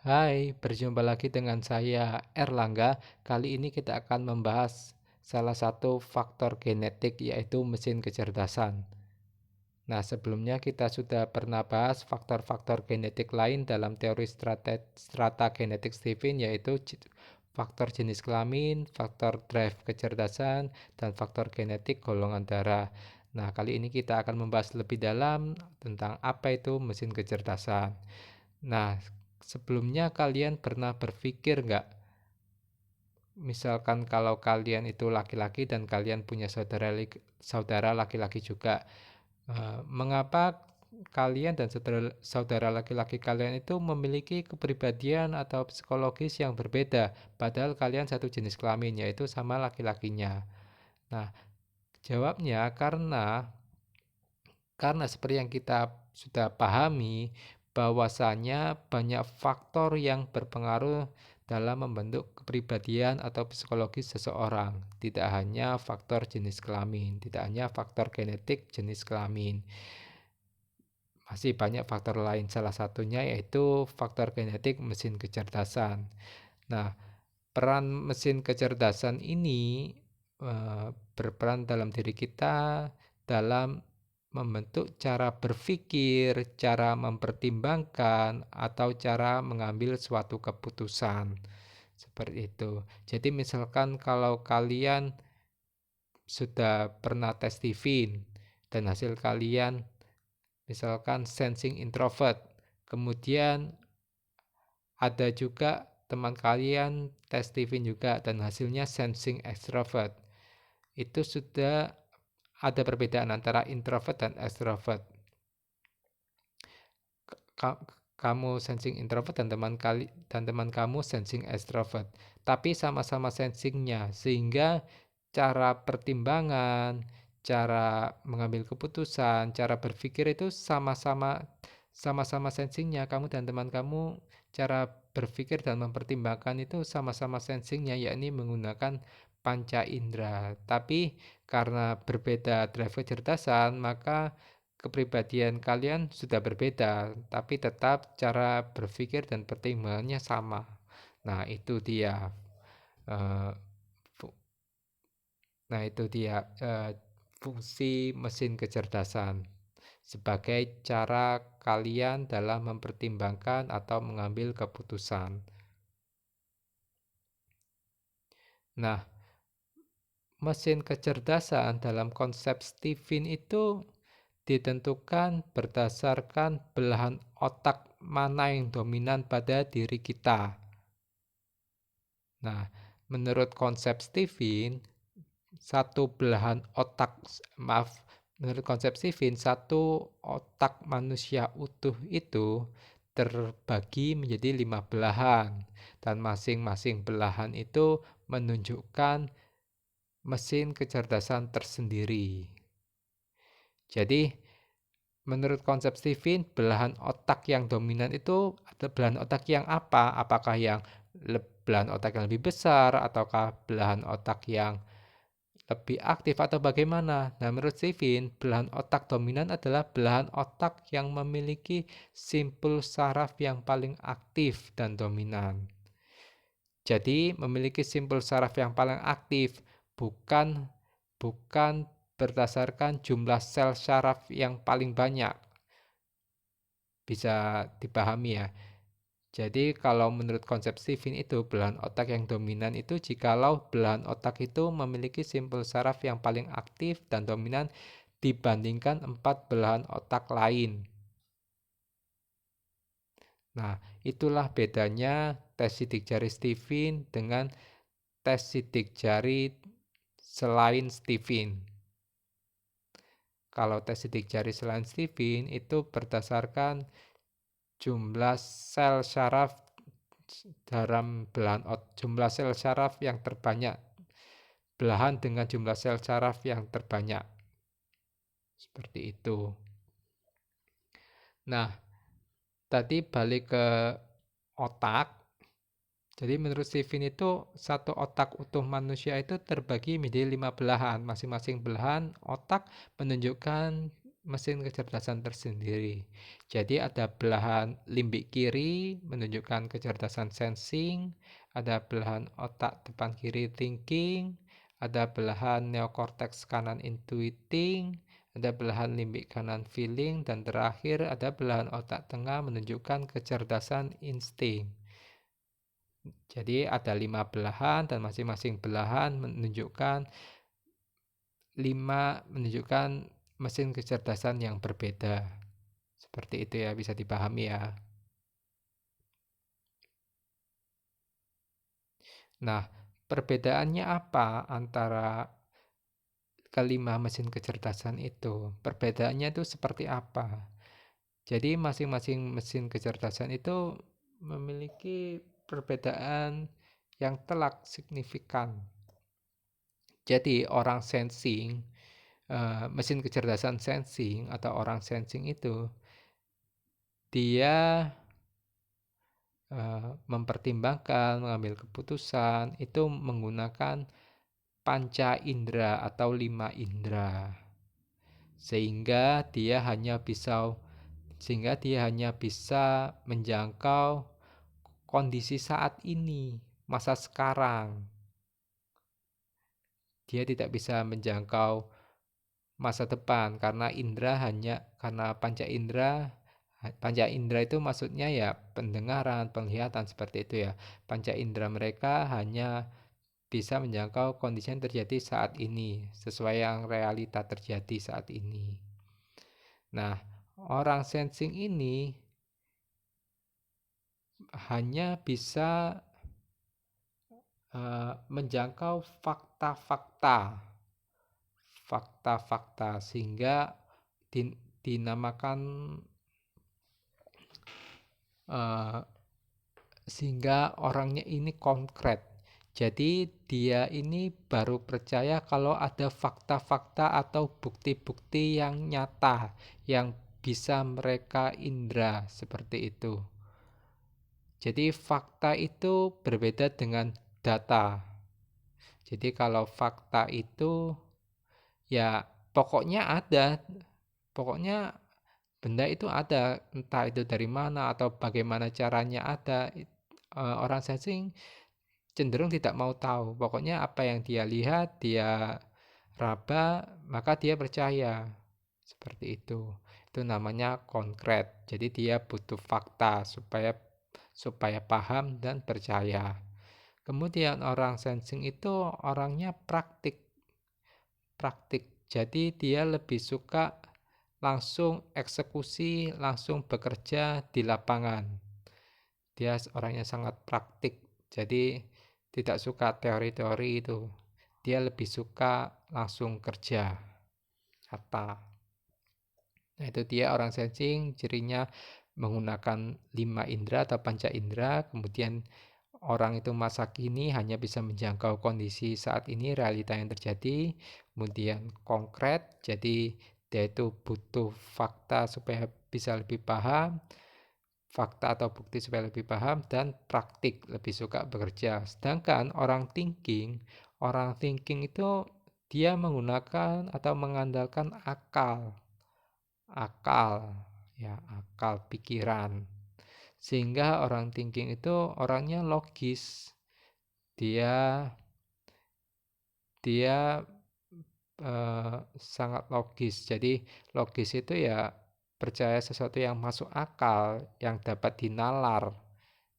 Hai, berjumpa lagi dengan saya Erlangga. Kali ini kita akan membahas salah satu faktor genetik yaitu mesin kecerdasan. Nah, sebelumnya kita sudah pernah bahas faktor-faktor genetik lain dalam teori strata genetik Stephen yaitu faktor jenis kelamin, faktor drive kecerdasan, dan faktor genetik golongan darah. Nah, kali ini kita akan membahas lebih dalam tentang apa itu mesin kecerdasan. Nah, sebelumnya kalian pernah berpikir nggak, misalkan kalau kalian itu laki-laki dan kalian punya saudara laki-laki juga, mengapa kalian dan saudara laki-laki kalian itu memiliki kepribadian atau psikologis yang berbeda, padahal kalian satu jenis kelamin, yaitu sama laki-lakinya? Nah, jawabnya karena seperti yang kita sudah pahami, bahwasanya banyak faktor yang berpengaruh dalam membentuk kepribadian atau psikologis seseorang. Tidak hanya faktor jenis kelamin, tidak hanya faktor genetik jenis kelamin. Masih banyak faktor lain, salah satunya yaitu faktor genetik mesin kecerdasan. Nah, peran mesin kecerdasan ini berperan dalam diri kita dalam membentuk cara berpikir, cara mempertimbangkan, atau cara mengambil suatu keputusan. Seperti itu. Jadi misalkan kalau kalian sudah pernah tes TV dan hasil kalian misalkan sensing introvert, kemudian ada juga teman kalian tes TV juga dan hasilnya sensing extrovert. Itu sudah ada perbedaan antara introvert dan extrovert. Kamu sensing introvert dan teman kamu sensing extrovert, tapi sama-sama sensingnya, sehingga cara pertimbangan, cara mengambil keputusan, cara berpikir itu sama-sama sensingnya. Kamu dan teman kamu cara berpikir dan mempertimbangkan itu sama-sama sensingnya, yakni menggunakan panca indera. Tapi karena berbeda drive kecerdasan, maka kepribadian kalian sudah berbeda, tapi tetap cara berpikir dan pertimbangannya sama. Nah, itu dia. eh, Nah, itu dia fungsi mesin kecerdasan sebagai cara kalian dalam mempertimbangkan atau mengambil keputusan. Nah, mesin kecerdasan dalam konsep Stephen itu ditentukan berdasarkan belahan otak mana yang dominan pada diri kita. Nah, menurut konsep Stephen, satu belahan otak, maaf, menurut konsep Stephen, satu otak manusia utuh itu terbagi menjadi 5 belahan, dan masing-masing belahan itu menunjukkan mesin kecerdasan tersendiri. Jadi, menurut konsep Stephen, belahan otak yang dominan itu ada belahan otak yang apa? Apakah yang belahan otak yang lebih besar, ataukah belahan otak yang lebih aktif, atau bagaimana? Nah, menurut Stephen, belahan otak dominan adalah belahan otak yang memiliki simpul saraf yang paling aktif dan dominan. Jadi, memiliki simpul saraf yang paling aktif bukan bukan berdasarkan jumlah sel saraf yang paling banyak. Bisa dipahami ya. Jadi kalau menurut konsep Stephen itu belahan otak yang dominan itu jikalau belahan otak itu memiliki simpul saraf yang paling aktif dan dominan dibandingkan 4 belahan otak lain. Nah, itulah bedanya tes sidik jari Stephen dengan tes sidik jari selain Stephen. Kalau tes sidik jari selain Stephen itu berdasarkan jumlah sel saraf dalam jumlah sel saraf yang terbanyak, belahan dengan jumlah sel saraf yang terbanyak. Seperti itu. Nah, tadi balik ke otak. Jadi menurut Stephen itu satu otak utuh manusia itu terbagi menjadi 5 belahan. Masing-masing belahan otak menunjukkan mesin kecerdasan tersendiri. Jadi ada belahan limbik kiri menunjukkan kecerdasan sensing, ada belahan otak depan kiri thinking, ada belahan neokortex kanan intuiting, ada belahan limbik kanan feeling, dan terakhir ada belahan otak tengah menunjukkan kecerdasan insting. Jadi ada 5 belahan dan masing-masing belahan menunjukkan mesin kecerdasan yang berbeda. Seperti itu ya, bisa dipahami ya. Nah, perbedaannya apa antara kelima mesin kecerdasan itu? Perbedaannya itu seperti apa? Jadi masing-masing mesin kecerdasan itu memiliki perbedaan yang telak signifikan. Jadi orang sensing, mesin kecerdasan sensing atau orang sensing itu dia mempertimbangkan, mengambil keputusan itu menggunakan panca indera atau 5 indera. Sehingga dia hanya bisa menjangkau kondisi saat ini, masa sekarang. Dia tidak bisa menjangkau masa depan karena panca indera itu maksudnya ya pendengaran, penglihatan seperti itu ya. Panca indera mereka hanya bisa menjangkau kondisi yang terjadi saat ini, sesuai yang realita terjadi saat ini. Nah, orang sensing ini hanya bisa menjangkau fakta-fakta sehingga dinamakan sehingga orangnya ini konkret. Jadi dia ini baru percaya kalau ada fakta-fakta atau bukti-bukti yang nyata yang bisa mereka indra seperti itu. Jadi fakta itu berbeda dengan data. Jadi kalau fakta itu ya pokoknya benda itu ada, entah itu dari mana atau bagaimana caranya ada. Orang sensing cenderung tidak mau tahu. Pokoknya apa yang dia lihat, dia raba, maka dia percaya. Seperti itu. Itu namanya konkret. Jadi dia butuh fakta supaya paham dan percaya. Kemudian orang sensing itu orangnya praktik. Jadi dia lebih suka langsung eksekusi, langsung bekerja di lapangan. Dia orangnya sangat praktik. Jadi tidak suka teori-teori itu. Dia lebih suka langsung kerja nyata. Nah, itu dia orang sensing, cirinya menggunakan 5 indera atau panca indera. Kemudian orang itu masa kini hanya bisa menjangkau kondisi saat ini, realita yang terjadi. Kemudian konkret, jadi dia itu butuh fakta supaya bisa lebih paham, fakta atau bukti supaya lebih paham, dan praktik, lebih suka bekerja. Sedangkan orang thinking itu dia menggunakan atau mengandalkan akal pikiran. Sehingga orang thinking itu orangnya logis. Dia sangat logis. Jadi logis itu ya percaya sesuatu yang masuk akal, yang dapat dinalar.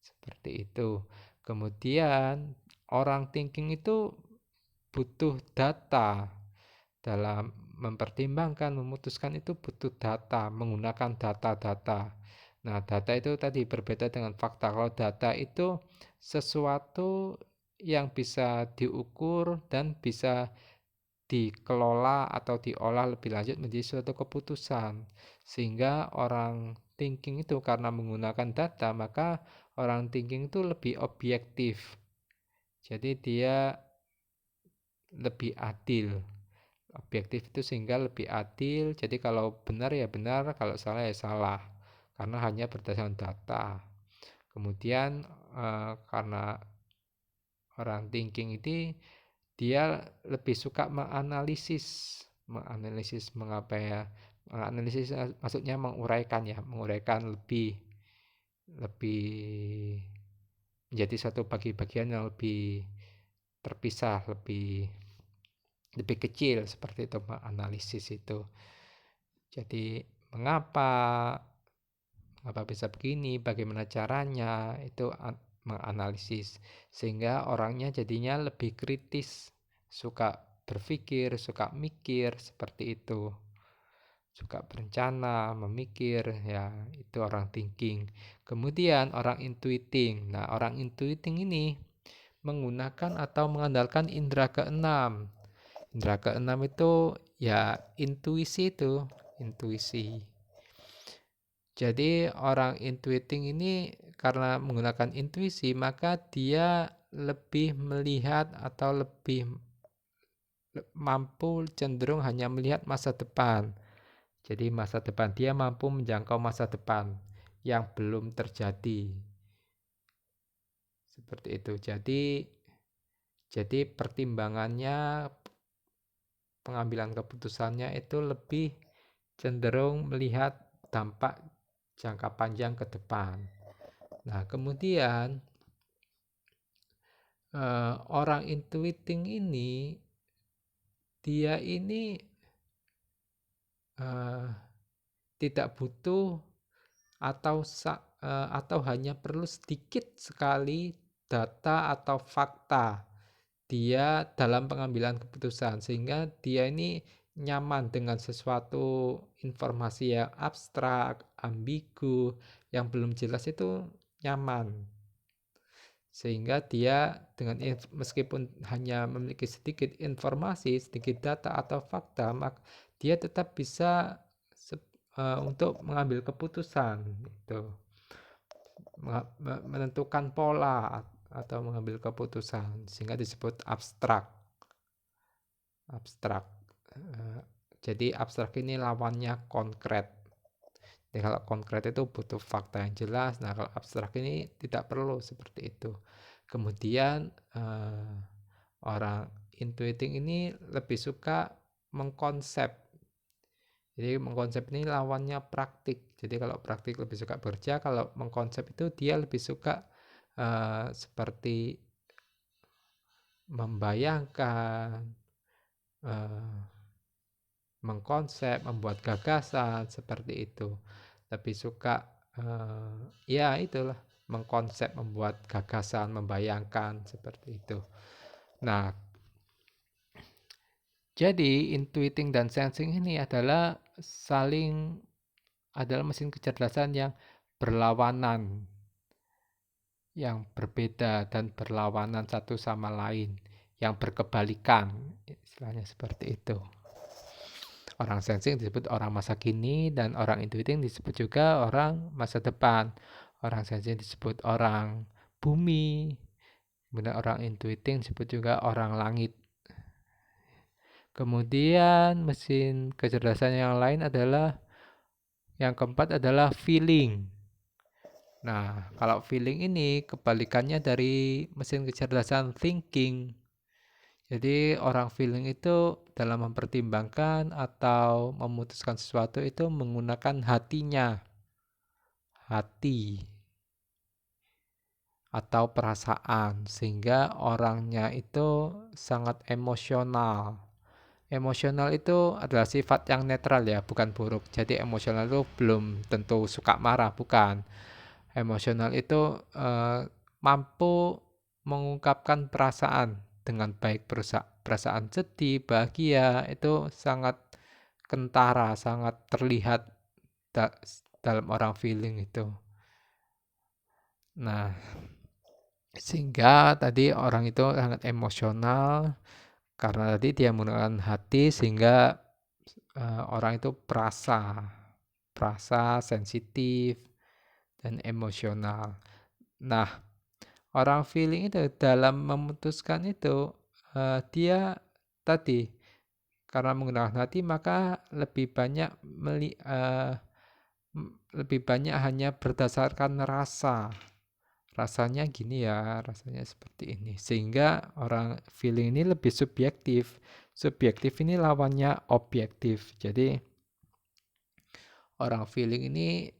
Seperti itu. Kemudian orang thinking itu butuh data. Dalam mempertimbangkan, memutuskan itu butuh data, menggunakan data-data. Nah, data itu tadi berbeda dengan fakta. Kalau data itu sesuatu yang bisa diukur dan bisa dikelola atau diolah lebih lanjut menjadi suatu keputusan. Sehingga orang thinking itu karena menggunakan data, maka orang thinking itu lebih objektif. Jadi dia lebih adil. Objektif itu sehingga lebih adil. Jadi kalau benar ya benar, kalau salah ya salah. Karena hanya berdasarkan data. Kemudian karena orang thinking ini dia lebih suka menganalisis mengapa ya Analisis maksudnya menguraikan ya, menguraikan lebih lebih menjadi satu bagian yang lebih terpisah, lebih kecil seperti itu analisis itu. Jadi mengapa bisa begini, bagaimana caranya, itu menganalisis sehingga orangnya jadinya lebih kritis, suka berpikir, suka mikir seperti itu. Suka berencana, memikir, ya itu orang thinking. Kemudian orang intuiting. Nah, orang intuiting ini menggunakan atau mengandalkan indera keenam. Indera keenam itu ya intuisi itu, intuisi. Jadi orang intuiting ini karena menggunakan intuisi, maka dia lebih melihat atau lebih mampu cenderung hanya melihat masa depan. Jadi masa depan dia mampu menjangkau masa depan yang belum terjadi. Seperti itu. Jadi pertimbangannya, pengambilan keputusannya itu lebih cenderung melihat dampak jangka panjang ke depan. Nah, kemudian orang intuiting ini dia ini tidak butuh atau hanya perlu sedikit sekali data atau fakta dia dalam pengambilan keputusan, sehingga dia ini nyaman dengan sesuatu informasi yang abstrak, ambigu, yang belum jelas itu nyaman. Sehingga dia meskipun hanya memiliki sedikit informasi, sedikit data atau fakta, maka dia tetap bisa untuk mengambil keputusan itu, menentukan pola atau mengambil keputusan, sehingga disebut abstrak. Jadi abstrak ini lawannya konkret. Jadi kalau konkret itu butuh fakta yang jelas. Nah, kalau abstrak ini tidak perlu seperti itu. Kemudian orang intuiting ini lebih suka mengkonsep. Jadi mengkonsep ini lawannya praktik. Jadi kalau praktik lebih suka bekerja, kalau mengkonsep itu dia lebih suka seperti membayangkan, mengkonsep, membuat gagasan seperti itu. Lebih suka ya itulah, mengkonsep, membuat gagasan, membayangkan seperti itu. Nah, jadi intuiting dan sensing ini adalah mesin kecerdasan yang berlawanan, yang berbeda dan berlawanan satu sama lain, yang berkebalikan, istilahnya seperti itu. Orang sensing disebut orang masa kini, dan orang intuiting disebut juga orang masa depan. Orang sensing disebut orang bumi, kemudian orang intuiting disebut juga orang langit. Kemudian mesin kecerdasan yang lain adalah, yang keempat adalah feeling. Nah, kalau feeling ini kebalikannya dari mesin kecerdasan thinking. Jadi orang feeling itu dalam mempertimbangkan atau memutuskan sesuatu itu menggunakan hatinya, hati atau perasaan, sehingga orangnya itu sangat emosional. Emosional itu adalah sifat yang netral ya, bukan buruk. Jadi emosional itu belum tentu suka marah, bukan. Emosional itu mampu mengungkapkan perasaan dengan baik. Perasaan sedih, bahagia itu sangat kentara, sangat terlihat dalam orang feeling itu. Nah, sehingga tadi orang itu sangat emosional karena tadi dia menggunakan hati, sehingga orang itu perasa sensitif dan emosional. Nah, orang feeling itu dalam memutuskan itu dia tadi karena menggunakan hati, maka lebih banyak hanya berdasarkan rasa. Rasanya gini ya, rasanya seperti ini. Sehingga orang feeling ini lebih subjektif. Subjektif ini lawannya objektif. Jadi Orang feeling ini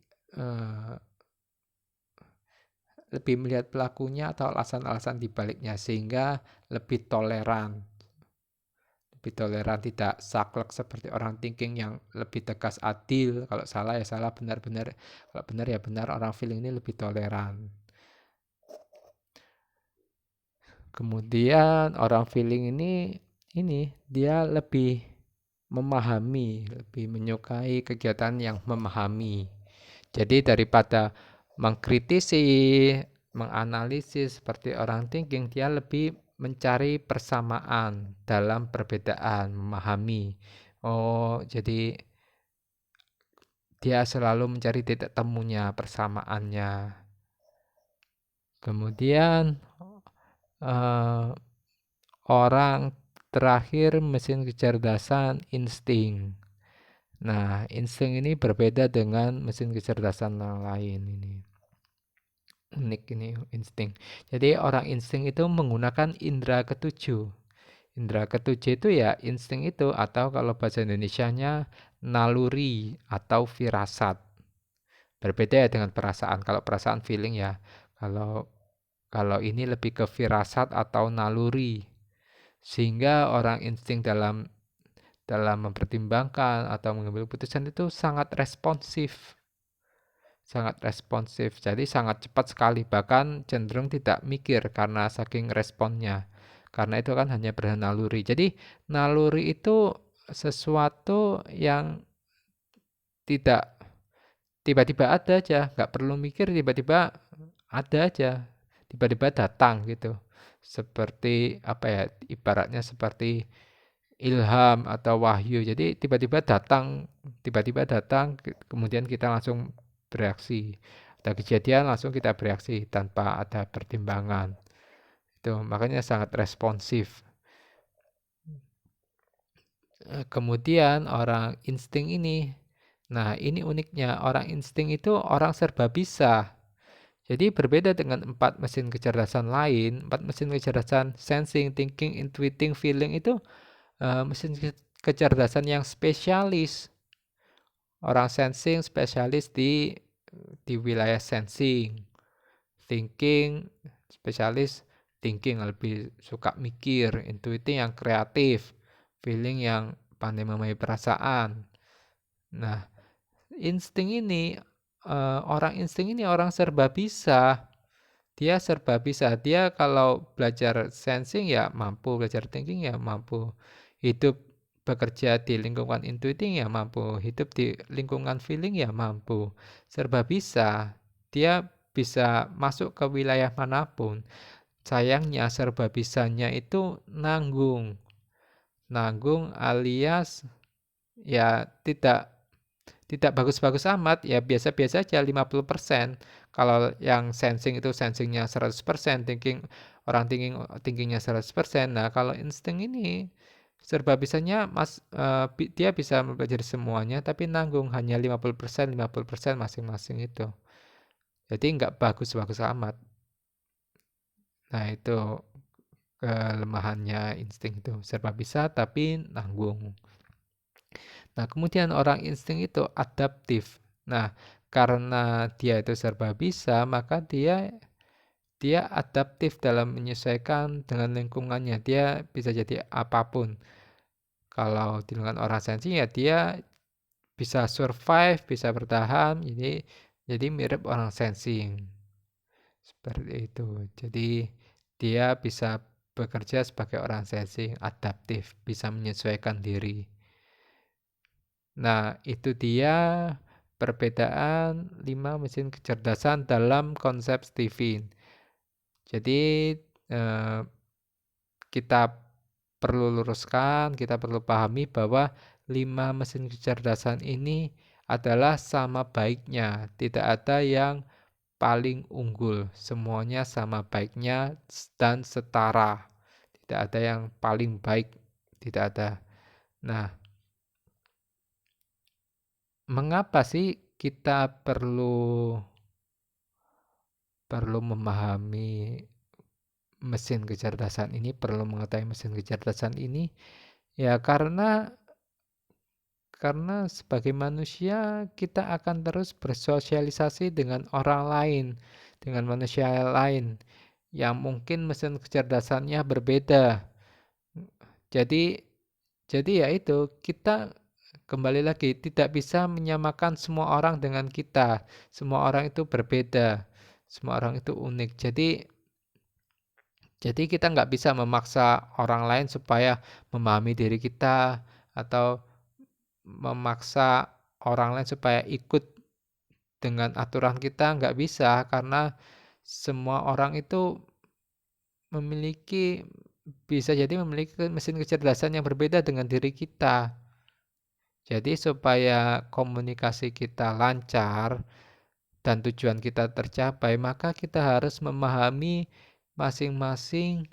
lebih melihat pelakunya atau alasan-alasan di baliknya sehingga lebih toleran. Lebih toleran, tidak saklek seperti orang thinking yang lebih tegas adil. Kalau salah ya salah, benar-benar. Kalau benar ya benar, orang feeling ini lebih toleran. Kemudian orang feeling ini dia lebih memahami, lebih menyukai kegiatan yang memahami. Jadi daripada mengkritisi, menganalisis seperti orang thinking, dia lebih mencari persamaan dalam perbedaan, memahami. Oh, jadi dia selalu mencari titik temunya, persamaannya. Kemudian orang terakhir mesin kecerdasan insting. Nah, insting ini berbeda dengan mesin kecerdasan yang lain ini. Unik ini insting. Jadi orang insting itu menggunakan indera ketujuh. Indera ketujuh itu ya insting itu, atau kalau bahasa Indonesianya naluri atau firasat. Berbeda ya dengan perasaan. Kalau perasaan feeling ya. Kalau ini lebih ke firasat atau naluri. Sehingga orang insting dalam mempertimbangkan atau mengambil keputusan itu sangat responsif. Jadi sangat cepat sekali, bahkan cenderung tidak mikir karena saking responnya. Karena itu kan hanya bernaluri. Jadi naluri itu sesuatu yang tidak tiba-tiba ada aja, nggak perlu mikir, tiba-tiba ada aja, tiba-tiba datang gitu. Seperti apa ya, ibaratnya seperti ilham atau wahyu. Jadi tiba-tiba datang, kemudian kita langsung bereaksi. Ada kejadian langsung kita bereaksi tanpa ada pertimbangan. Itu makanya sangat responsif. Kemudian orang insting ini, nah ini uniknya, orang insting itu orang serba bisa. Jadi berbeda dengan 4 mesin kecerdasan lain, 4 mesin kecerdasan sensing, thinking, intuiting, feeling itu mesin kecerdasan yang spesialis. Orang sensing spesialis di wilayah sensing. Thinking spesialis thinking, lebih suka mikir. Intuiting yang kreatif. Feeling yang pandai memahami perasaan. Nah, orang insting ini orang serba bisa. Dia serba bisa. Dia kalau belajar sensing ya mampu, belajar thinking ya mampu. Hidup bekerja di lingkungan intuiting ya mampu, hidup di lingkungan feeling ya mampu. Serba bisa. Dia bisa masuk ke wilayah manapun. Sayangnya serba bisanya itu nanggung. Nanggung alias ya tidak bagus-bagus amat, ya biasa-biasa aja 50%. Kalau yang sensing itu sensingnya 100%, thinkingnya 100%. Nah, kalau insting ini serba bisanya dia bisa mempelajari semuanya tapi nanggung hanya 50%, 50% masing-masing itu. Jadi nggak bagus-bagus amat. Nah, itu kelemahannya insting itu. Serba bisa tapi nanggung. Nah, kemudian orang insting itu adaptif. Nah, karena dia itu serba bisa, maka dia adaptif dalam menyesuaikan dengan lingkungannya. Dia bisa jadi apapun. Kalau di lingkungan orang sensing ya dia bisa survive, bisa bertahan. Jadi mirip orang sensing. Seperti itu. Jadi dia bisa bekerja sebagai orang sensing, adaptif, bisa menyesuaikan diri. Nah, itu dia perbedaan 5 mesin kecerdasan dalam konsep Stephen. Jadi kita perlu luruskan, kita perlu pahami bahwa 5 mesin kecerdasan ini adalah sama baiknya. Tidak ada yang paling unggul. Semuanya sama baiknya dan setara. Tidak ada yang paling baik. Tidak ada. Nah, mengapa sih kita perlu memahami mesin kecerdasan ini, perlu mengetahui mesin kecerdasan ini? Ya karena karena sebagai manusia kita akan terus bersosialisasi dengan orang lain, dengan manusia lain yang mungkin mesin kecerdasannya berbeda. Jadi ya itu, kita kembali lagi tidak bisa menyamakan semua orang dengan kita. Semua orang itu berbeda, semua orang itu unik. Jadi kita nggak bisa memaksa orang lain supaya memahami diri kita atau memaksa orang lain supaya ikut dengan aturan kita, nggak bisa, karena semua orang itu memiliki bisa jadi memiliki mesin kecerdasan yang berbeda dengan diri kita. Jadi supaya komunikasi kita lancar dan tujuan kita tercapai, maka kita harus memahami masing-masing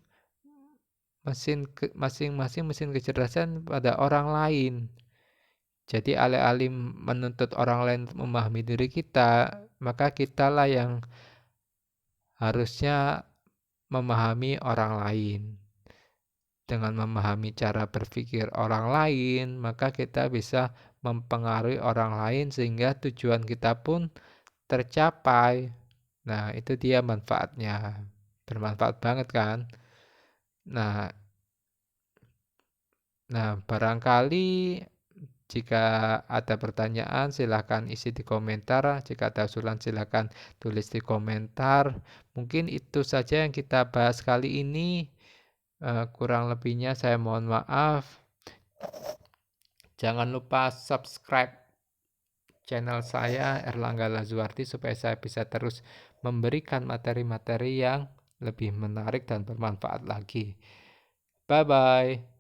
masing-masing mesin kecerdasan pada orang lain. Jadi alih-alih menuntut orang lain untuk memahami diri kita, maka kitalah yang harusnya memahami orang lain. Dengan memahami cara berpikir orang lain, maka kita bisa mempengaruhi orang lain sehingga tujuan kita pun tercapai. Nah, itu dia manfaatnya. Bermanfaat banget kan? Nah, barangkali jika ada pertanyaan silahkan isi di komentar. Jika ada usulan silahkan tulis di komentar. Mungkin itu saja yang kita bahas kali ini. Kurang lebihnya saya mohon maaf. Jangan lupa subscribe channel saya Erlangga Lazuardi supaya saya bisa terus memberikan materi-materi yang lebih menarik dan bermanfaat lagi. Bye-bye.